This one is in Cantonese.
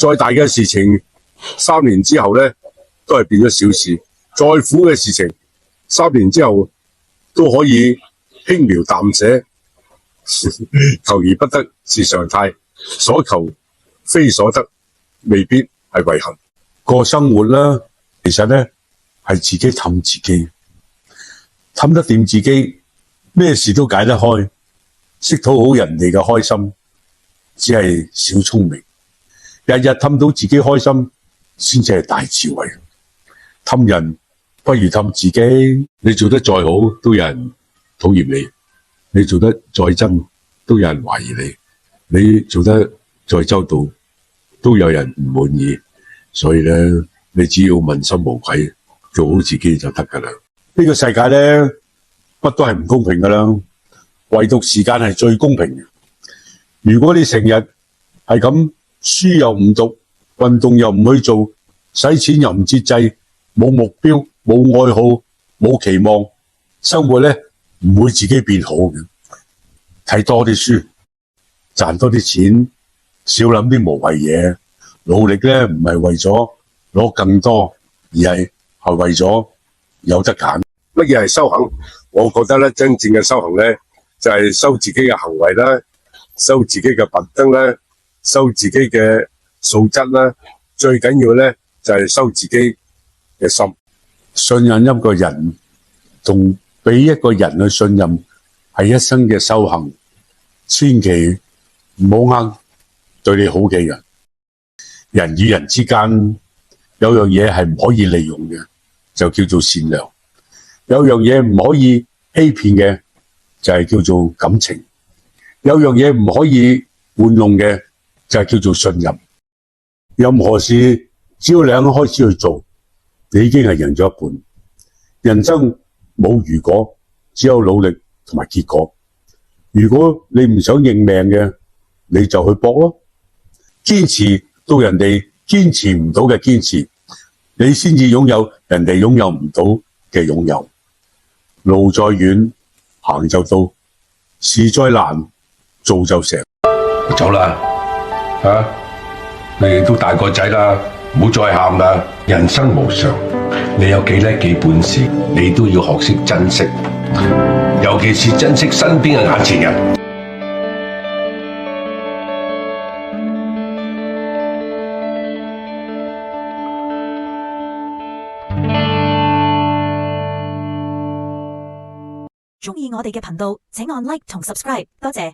再大嘅事情3年之後咧，都係變咗小事；再苦嘅事情3年之後都可以輕描淡寫。求而不得是常態，所求非所得未必係遺憾。過生活啦，其實咧係自己氹自己，氹得掂自己，咩事都解得開，識討好人哋嘅開心，只係小聰明。日日氹到自己開心，先至係大智慧。氹人不如氹自己，你做得再好，都有人討厭你。你做得再真，都有人懷疑你；你做得再周到，都有人唔滿意。所以咧，你只要問心無愧，做好自己就得噶啦。呢個世界咧，乜都係唔公平噶啦，唯獨時間係最公平嘅。如果你成日係咁，書又唔讀，運動又唔去做，使錢又唔節制，冇目標，冇愛好，冇期望，生活咧唔會自己變好嘅。睇多啲書，賺多啲錢，少諗啲無謂嘢。努力咧唔係為咗攞更多，而係為咗有得揀。乜嘢係修行？我覺得咧，真正嘅修行咧，就係修自己嘅行為啦，修自己嘅品德啦，修自己嘅素質啦。最緊要咧就係修自己嘅心。信任一個人，同俾一個人去信任，係一生嘅修行。千祈唔好呃對你好嘅人。人與人之間有樣嘢係唔可以利用嘅，就叫做善良；有樣嘢唔可以欺騙嘅，就係叫做感情；有樣嘢唔可以玩弄嘅，就係叫做信任。任何事只要你肯開始去做，你已經係贏咗一半。人生冇如果，只有努力同埋結果。如果你唔想認命嘅，你就去搏咯。堅持到人哋堅持唔到嘅堅持，你先至擁有人哋擁有唔到嘅擁有。路再遠，行就到；事再難，做就成。走啦，你哋都大個仔啦，唔好再喊啦。人生無常，你有幾叻幾本事，你都要學識珍惜。尤其是珍惜身邊嘅眼前人。鍾意我哋嘅頻道，請按 Like 同 Subscribe，多謝。